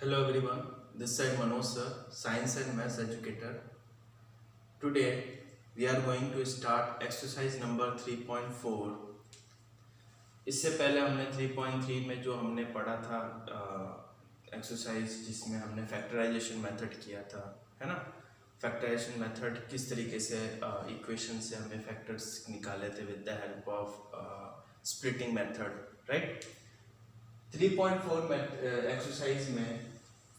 Hello everyone, this side Manoj sir, Science and Maths educator. Today we are going to start exercise number 3.4. इससे पहले हमने 3.3 में जो हमने पढ़ा था एक्सरसाइज जिसमें हमने फैक्टराइजेशन मेथड किया था, है ना। फैक्टराइजेशन मेथड किस तरीके से इक्वेशन से हमने फैक्टर्स निकाले थे with the help of splitting method, right. 3.4 exercise में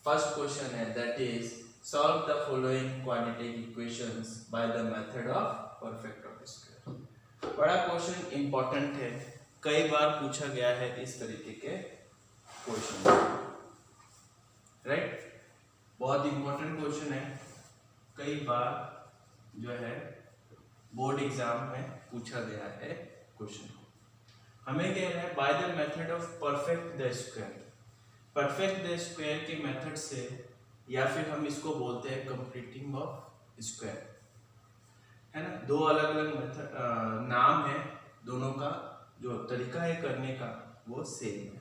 फर्स्ट क्वेश्चन है that is solve the following quadratic equations by the method of perfect of square. बड़ा क्वेश्चन इंपॉर्टेंट है, कई बार पूछा गया है इस तरीके के क्वेश्चन, राइट। बहुत इंपॉर्टेंट क्वेश्चन है, कई बार जो है बोर्ड एग्जाम में पूछा गया है क्वेश्चन। हमें कह रहा है by the method of perfect the square. Perfect the square के मेथड से, या फिर हम इसको बोलते हैं कंप्लीटिंग ऑफ स्क्वायर, है ना। दो अलग अलग मेथड नाम है, दोनों का जो तरीका है करने का वो सेम है।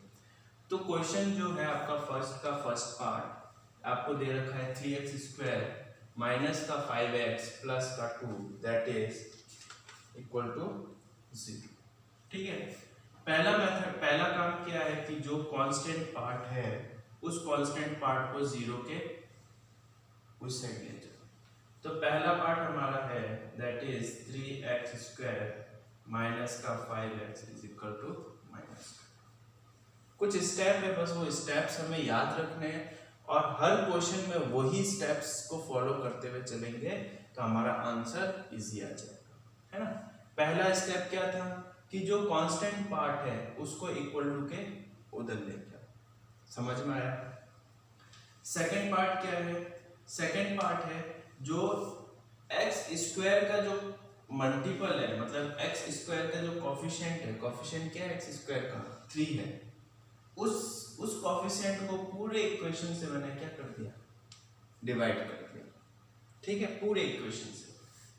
तो क्वेश्चन जो है आपका फर्स्ट पार्ट आपको दे रखा है 3x स्क्वायर माइनस का 5x प्लस का 2 दैट इज इक्वल टू 0, ठीक है। पहला काम क्या है कि जो कांस्टेंट पार्ट है उस कांस्टेंट पार्ट को 0 के उस साइड ले जाओ। तो पहला पार्ट हमारा है that is 3x square minus का 5x is equal to minus. कुछ स्टेप है, बस वो स्टेप्स हमें याद रखने हैं और हर क्वेश्चन में वही स्टेप्स को फॉलो करते हुए चलेंगे तो हमारा आंसर इजी आ जाएगा, है ना। पहला स्टेप क्या था कि जो कांस्टेंट पार्ट है उसको इक्वल टू के उधर लेके आओ, समझ में आया। सेकंड पार्ट क्या है? सेकंड पार्ट है जो x स्क्वायर का जो मल्टीपल है, मतलब x स्क्वायर का जो कोफिशिएंट है, कोफिशिएंट क्या है x स्क्वायर का 3 है, उस कोफिशिएंट को पूरे इक्वेशन से मैंने क्या कर दिया, डिवाइड कर दिया, ठीक है, पूरे इक्वेशन से।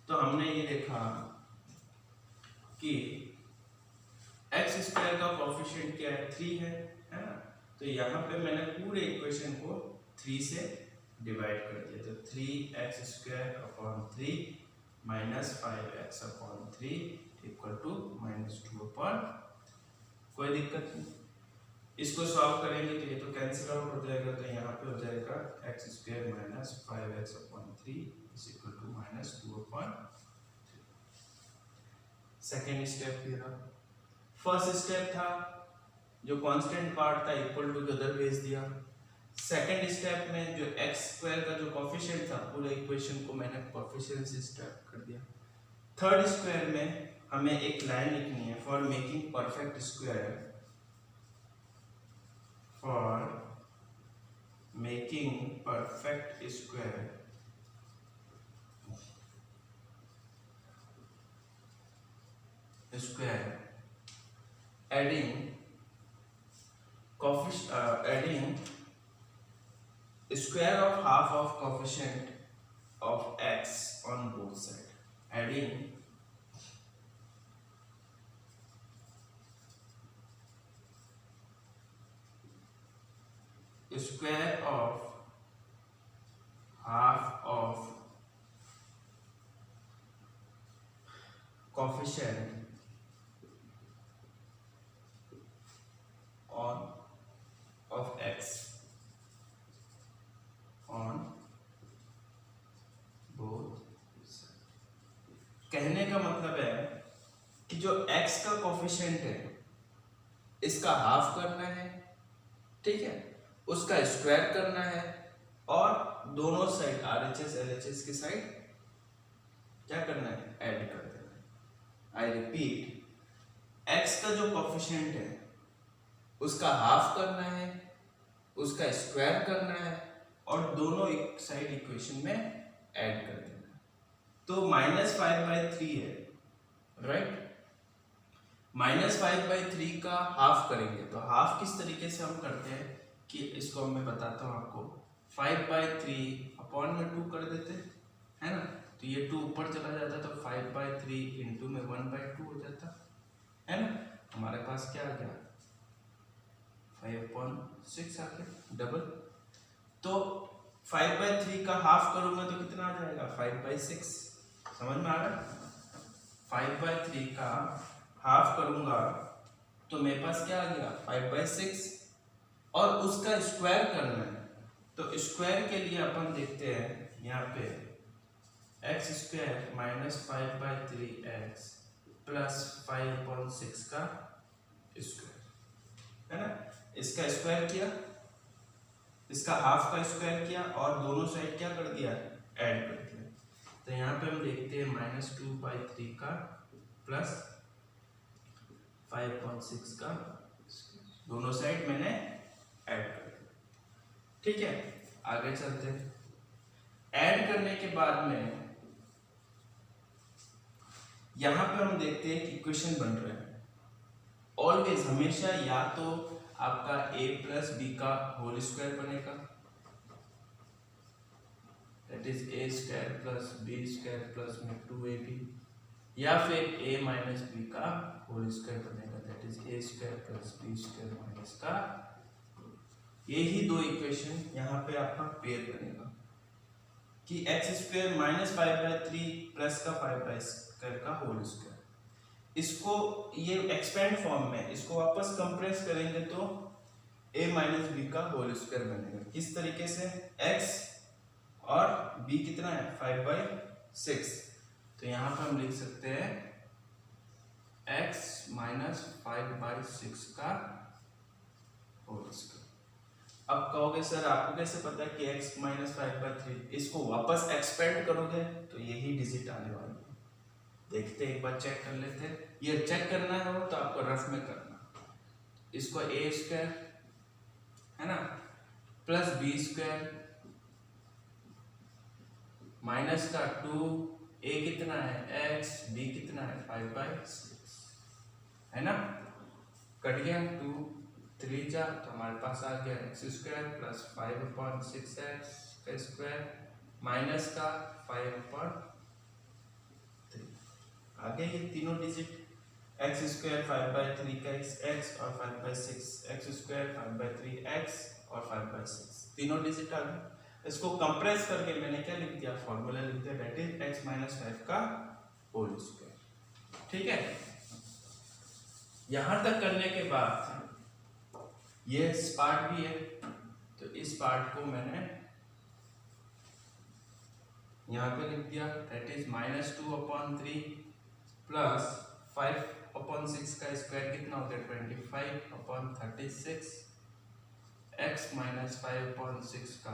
तो हमने ये देखा कि x स्क्वायर का कोफिशिएंट क्या है 3 है ना। तो यहाँ पे मैंने पूरे इक्वेशन को 3 से डिवाइड कर दिया, तो 3x square upon 3 minus 5x upon 3 equal to -2 upon. कोई दिक्कत नहीं, इसको सॉल्व करेंगे तो ये तो कैंसिल आउट हो जाएगा, तो यहाँ पे हो जाएगा x square minus 5x upon 3 is equal to -2 upon. Second step ये रहा। फर्स्ट स्टेप था जो कांस्टेंट पार्ट था इक्वल टू के उधर भेज दिया। सेकेंड स्टेप में जो x स्क्वायर का जो कोफिशिएंट था पूरे इक्वेशन को मैंने कोफिशिएंट से स्टेप कर दिया। थर्ड स्क्वायर में हमें एक लाइन लिखनी है for making perfect square, for making perfect square adding square of half of coefficient of x on both sides, adding square of half of coefficient on of x on both sides। कहने का मतलब है कि जो x का coefficient है इसका half करना है, ठीक है, उसका स्क्वायर करना है और दोनों साइड RHS LHS की साइड क्या करना है, ऐड कर देना है। आई रिपीट, x का जो कोफिशिएंट है उसका हाफ करना है, उसका स्क्वायर करना है और दोनों एक साइड इक्वेशन में ऐड कर देना है। तो -5/3 है, राइट। -5/3 का हाफ करेंगे, तो हाफ किस तरीके से हम करते हैं कि इसको मैं बताता हूँ आपको। 5/3 अपॉन में 2 कर देते हैं, है ना। तो ये 2 ऊपर चला जाता तो 5/3 इंटू में 1/2 हो जाता, है ना। हमारे पास क्या आ गया 5/6 आ गया डबल। तो 5/3 का हाफ करूंगा तो कितना आ जाएगा 5/6। समझ में आ रहा है? 5/3 का हाफ करूंगा तो मेरे पास क्या आ गया 5/6 और उसका स्क्वायर करना है। तो स्क्वायर के लिए अपन देखते हैं यहाँ पे x square minus 5/3x plus 5/6 का स्क्वायर है ना। इसका स्क्वायर किया, इसका हाफ का स्क्वायर किया और दोनों साइड क्या कर दिया ऐड कर दिया। तो यहाँ पे हम देखते हैं -2/3 का प्लस 5/6 का दोनों साइड मैंने ऐड कर दिया। ठीक है, आगे चलते हैं। ऐड करने के बाद में यहां पे हम देखते हैं कि इक्वेशन बन रहा है। ऑलवेज हमेशा या तो आपका a प्लस बी का होल स्क्वायर बनेगा, that is a square plus b square plus में 2ab, या फिर a माइनस बी का होल स्क्वायर बनेगा, that is a square plus b square minus का। यही दो इक्वेशन यहाँ पे आपका पेयर बनेगा कि एक्स स्क्वायर माइनस 5/3 प्लस का 5/2 का होल स्क्वायर। इसको ये एक्सपेंड फॉर्म में इसको वापस कंप्रेस करेंगे तो a माइनस बी का होल स्क्वायर बनेगा। किस तरीके से? x और b कितना है 5/6। तो यहाँ पर हम लिख सकते हैं x माइनस 5/6 का होल स्क्वायर। अब कहोगे सर आपको कैसे पता है कि x माइनस 5/3? इसको वापस एक्सपेंड करोगे तो यही डिजिट आने वाली है। देखते एक बार चेक कर लेते हैं। ये चेक करना हो तो आपको रफ में करना। इसको a स्क्वायर है ना प्लस बी स्क्वायर माइनस का 2, a कितना है x, b कितना है 5/6 है ना। कट गया 2 3 जा तो हमारे पास आ गया x स्क्वायर प्लस 5/6x का स्क्वायर माइनस का 5/3। आगे ये तीनों डिजिट x स्क्वायर 5/3 का x और 5/6 x स्क्वायर 5/3x और 5/6 तीनों डिजिट आ गए। इसको कंप्रेस करके मैंने क्या लिख दिया, फॉर्मूला लिख दिया, दैट इज x माइनस 5 का होल स्क्वायर। ठीक है, यहां तक करने के बाद ये पार्ट भी है तो इस पार्ट को मैंने यहां पे लिख दिया, दैट इज -2/3 प्लस 5/6 का स्क्वायर कितना होता है 25/36 x माइनस 5/6 का।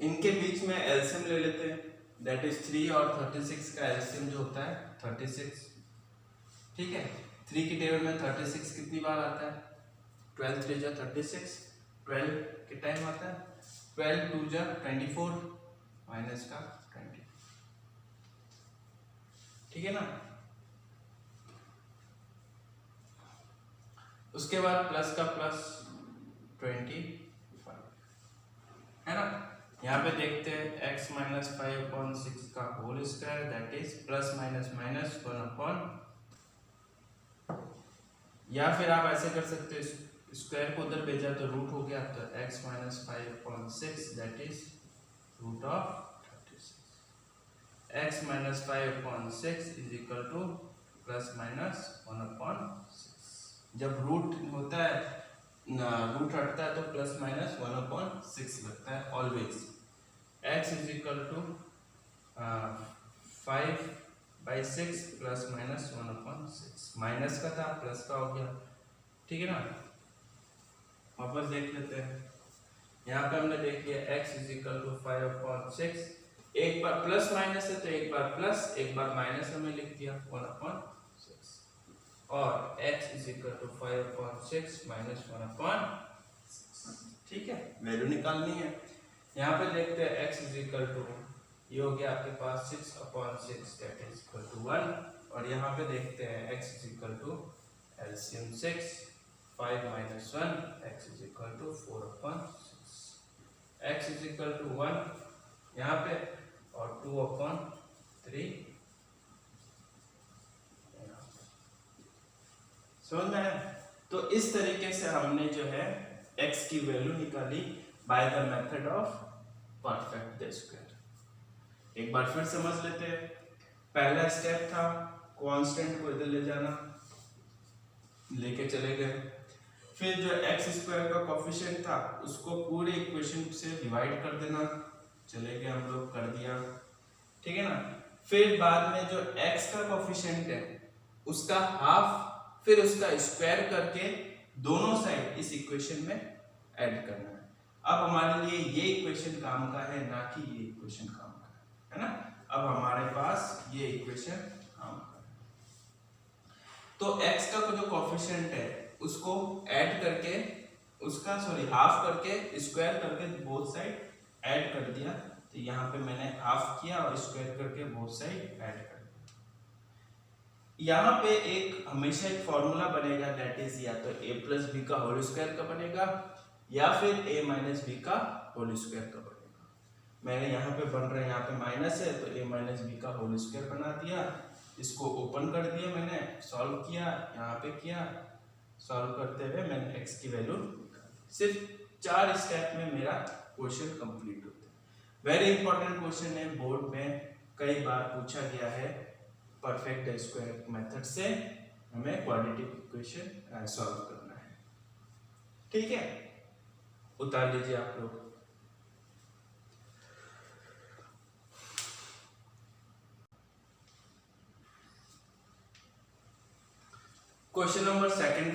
इनके बीच में एलसीएम ले लेते हैं, दैट इज 3 और 36 का एलसीएम जो होता है 36। ठीक है, 3 की टेबल में 36 कितनी बार आता है 12 3 जा 36, 12 के टाइम आता है 12 2 जा 24 माइनस का 20। ठीक है ना। उसके बाद प्लस का प्लस 25 है ना। यहाँ पे देखते हैं x माइनस 5/6 का whole square that is plus minus minus 1/, या फिर आप ऐसे कर सकते हो स्क्वायर को उधर भेजा तो रूट हो गया तो x minus 5/6 that is root of 36। x minus 5/6 is equal to plus minus 1/6। जब रूट होता है रूट हटता है तो प्लस माइनस 1/6 लगता है always. x is equal to 5/6 plus minus 1/6, minus का था प्लस का हो गया। ठीक है ना, वापस देख लेते हैं। यहाँ पे हमने देख लिया x इज इक्वल टू 5/6, एक बार प्लस माइनस है तो एक बार प्लस एक बार माइनस हमें लिख दिया 1/6 और x is equal to 5/6 minus 1/6। ठीक है, वैल्यू निकालनी है। यहाँ पे देखते हैं x इज इक्वल टू ये हो गया आपके पास 6/6 दैट इज इक्वल टू 1 और यहाँ पे देखते हैं x is equal to LCM 6 5 minus 1 x is equal to 4/6, x is equal to 1 यहाँ पे और 2/3 समझ में आया। तो इस तरीके से हमने जो है x की वैल्यू निकाली by the method of perfect the square. एक बार फिर समझ लेते हैं। पहला स्टेप था कांस्टेंट को इधर ले जाना, लेके चले गए। फिर जो एक्स स्क्वायर का कोफिशिएंट था उसको पूरे इक्वेशन से डिवाइड कर देना, चले गए हम लोग, कर दिया, ठीक है ना। फिर बाद में जो x का कोफिशिएंट है उसका हाफ फिर उसका स्क्वायर करके दोनों साइड इस इक्वेशन में ऐड करना है। अब हमारे लिए ये इक्वेशन काम का है, ना कि ये इक्वेशन काम का है ना। अब हमारे पास ये इक्वेशन काम का है। तो x का जो कोफिशिएंट है उसको ऐड करके उसका हाफ करके स्क्वायर करके बोथ साइड ऐड कर दिया। तो यहाँ पे मैंने हाफ किया और स्क्वायर करके बोथ साइड ऐड कर दिया। यहाँ पे एक हमेशा एक फॉर्मूला बनेगा, दैट इज या तो a प्लस बी का होल स्क्वायर का बनेगा या फिर a माइनस बी का होल स्क्वायर का बनेगा। मैंने यहाँ पे बन रहा है, यहाँ पे माइनस है तो a माइनस बी का होल स्क्वायर बना दिया। इसको ओपन कर दिया, मैंने सॉल्व किया, यहाँ पे किया, सॉल्व करते हुए मैंने x की वैल्यू निकाली। सिर्फ 4 स्टेप में मेरा क्वेश्चन कंप्लीट होता है। वेरी इंपॉर्टेंट क्वेश्चन है, बोर्ड में कई बार पूछा गया है। परफेक्ट स्क्वायर मेथड से हमें क्वाड्रेटिक इक्वेशन सॉल्व करना है, ठीक है। उतार लीजिए आप लोग। क्वेश्चन नंबर सेकंड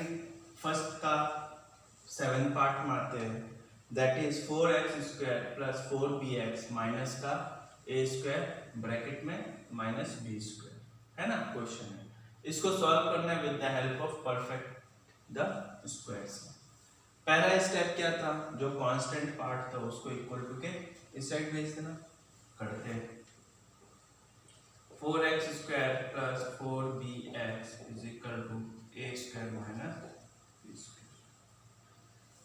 फर्स्ट का 7 पार्ट मारते हैं, that is 4x square plus 4bx minus का a स्क्वायर ब्रैकेट में माइनस b स्क्वायर, है ना क्वेश्चन है। इसको सॉल्व करना है with the help of perfect the squares. पहला स्टेप क्या था, जो कांस्टेंट पार्ट था उसको इक्वल टू के इस साइड भेज देना। करते हैं 4x square plus 4bx is equal to a square minus b square.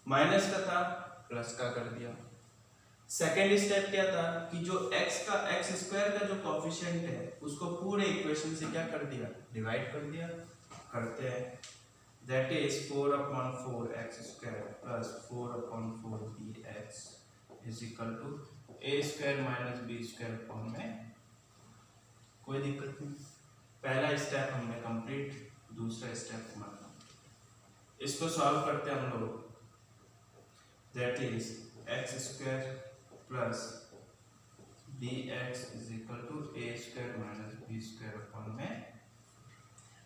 Minus का था प्लस का कर दिया। सेकेंड स्टेप क्या था कि जो x स्क्वायर का जो कोफिशिएंट है उसको पूरे इक्वेशन से क्या कर दिया, डिवाइड कर दिया। करते हैं that is 4/4x square plus 4/4bx is equal to a square minus b square form में। कोई दिक्कत नहीं, पहला स्टेप हमने कंप्लीट, दूसरा स्टेप हमारा। इसको सॉल्व करते हैं हम लोग, that is x square plus bx is equal to a square minus b square form में।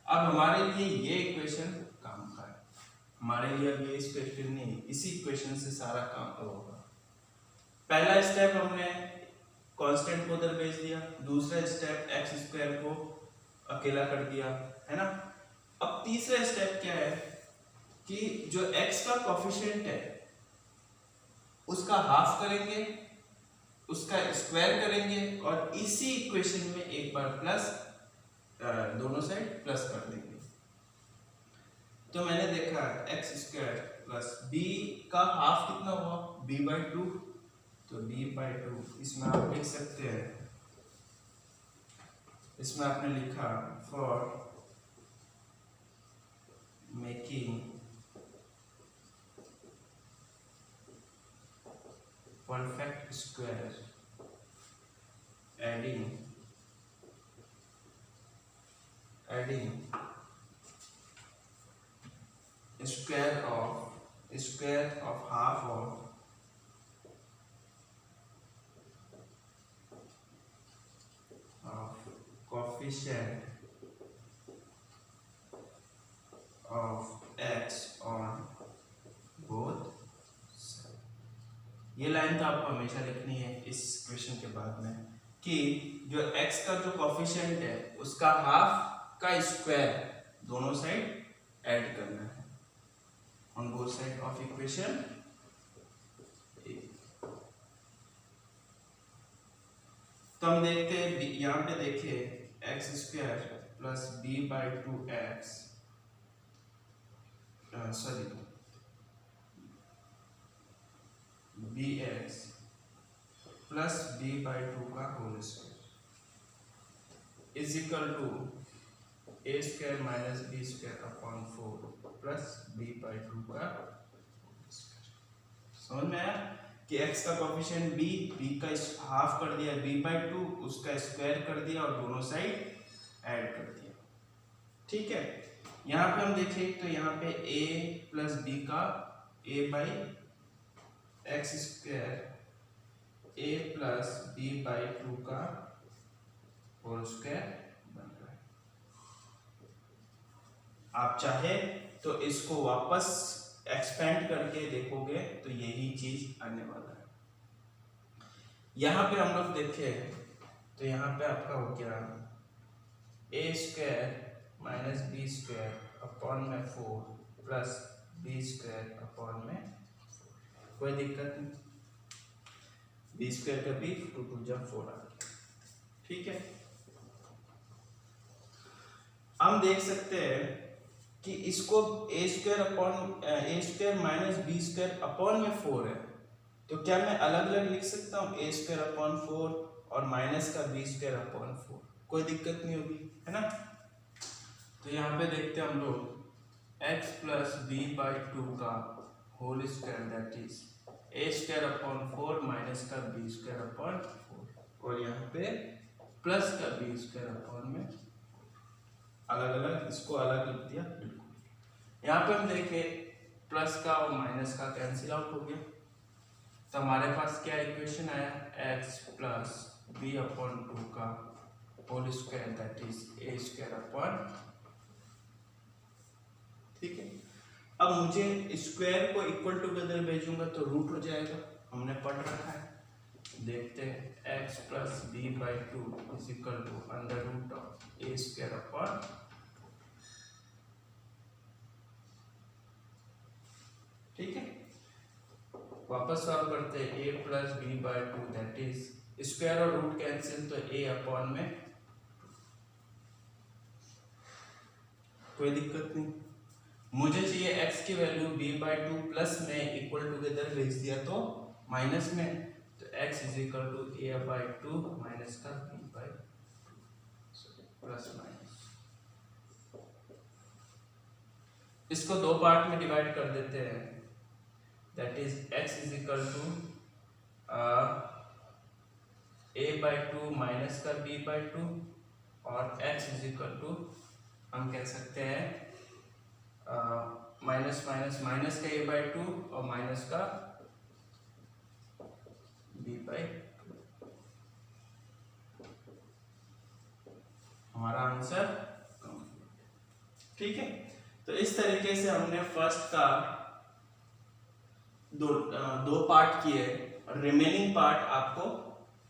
अब हमारे लिए ये इक्वेशन काम का है, हमारे लिए अब ये इक्वेशन नहीं, इसी इक्वेशन से सारा काम होगा। पहला स्टेप हमने कांस्टेंट को उधर भेज दिया, दूसरा स्टेप x स्क्वायर को अकेला कर दिया, है ना। अब तीसरा स्टेप क्या है कि जो x का कोफिशिएंट है उसका हाफ करेंगे, उसका स्क्वायर करेंगे और इसी इक्वेशन में एक बार प्लस दोनों साइड प्लस कर देंगे। तो मैंने देखा x स्क्वायर प्लस b का हाफ कितना हुआ, b/2, तो b/2। इसमें आप लिख सकते हैं, इसमें आपने लिखा for making perfect square adding square of half of coefficient of x on both। ये लाइन तो आपको हमेशा लिखनी है इस क्वेश्चन के बाद में, कि जो x का जो कोफिशिएंट है उसका हाफ का स्क्वायर दोनों साइड ऐड करना है on both side of equation. तो हम देखते हैं, यहाँ पे देखिए x square plus b/2x bx plus b/2 का whole square is equal to a square minus b square upon 4 plus b/2 2 का समझ में आया कि x का कोफिशिएंट b का हाफ कर दिया b/2, उसका स्क्वायर कर दिया और दोनों साइड ऐड कर दिया। ठीक है, यहाँ पे हम देखें तो यहाँ पे a प्लस b का a/x² a प्लस b/2 का होल स्क्वायर बन रहा है। आप चाहे तो इसको वापस एक्सपेंड करके देखोगे तो यही चीज आने वाला है। यहाँ पे हम लोग देखें तो यहाँ पे आपका हो गया a² माइनस b² अपॉन में 4 प्लस b² अपॉन में 4। कोई दिक्कत नहीं, b² का b 2 2 जब 4 आ गया। ठीक है, हम देख सकते हैं कि इसको a² माइनस b² अपॉन में 4 है, तो क्या मैं अलग अलग लिख सकता हूँ a² अपॉन 4 और माइनस का b² अपॉन 4? कोई दिक्कत नहीं होगी, है ना। तो यहाँ पे देखते हैं हम लोग x प्लस b/2 का whole square that is a² upon 4 minus का b² अपॉन 4 और यहाँ पे प्लस का b² अपॉन में अलग अलग, इसको अलग लिख दिया। यहाँ पे हम देखें प्लस का और माइनस का कैंसिल आउट हो गया, तो हमारे पास क्या इक्वेशन आया x प्लस b/2 का whole square that is a² upon. ठीक है, अब मुझे स्क्वायर को इक्वल टुगेदर भेजूंगा तो रूट हो जाएगा, हमने पढ़ रखा है। देखते हैं x plus b/2 is equal to under root of a² upon. ठीक है, वापस सॉल्व करते हैं a plus b/2 that is square और रूट कैंसिल तो a अपॉन में, कोई दिक्कत नहीं। मुझे चाहिए x की वैल्यू b/2 प्लस में इक्वल टुगेदर भेज दिया तो माइनस में, तो x is equal to a/2 minus का b/2 प्लस माइनस। इसको दो पार्ट में डिवाइड कर देते हैं that is x is equal to a/2 minus का b/2 और x इज इक्वल टू हम कह सकते हैं माइनस माइनस माइनस का a/2 और माइनस का b/2। हमारा आंसर ठीक है। तो इस तरीके से हमने फर्स्ट का दो पार्ट किए और रिमेनिंग पार्ट आपको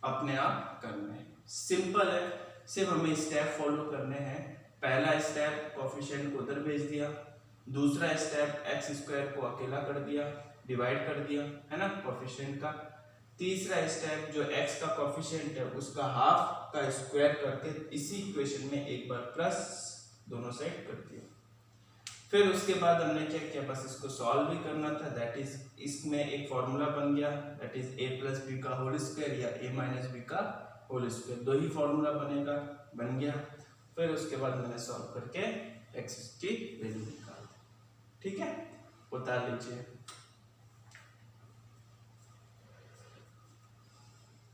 अपने आप करने हैं। सिंपल है, सिर्फ हमें स्टेप फॉलो करने हैं। पहला स्टेप कोफिशिएंट को उधर भेज दिया, दूसरा स्टेप x² को अकेला कर दिया, डिवाइड कर दिया, है ना, कोफिशिएंट का। तीसरा स्टेप जो x का कोफिशिएंट है उसका हाफ का स्क्वायर करके इसी इक्वेशन में एक बार प्लस दोनों साइड कर दिया। फिर उसके बाद हमने क्या किया, बस इसको सॉल्व भी करना था, दैट इज इसमें एक फॉर्मूला बन गया that is a plus b का होल स्क्वायर या a माइनस बी का होल स्क्वायर, दो ही फॉर्मूला बनेगा, बन गया। फिर उसके बाद मैंने सॉल्व करके x की वैल्यू निकाल दी। ठीक है, उतार लीजिए।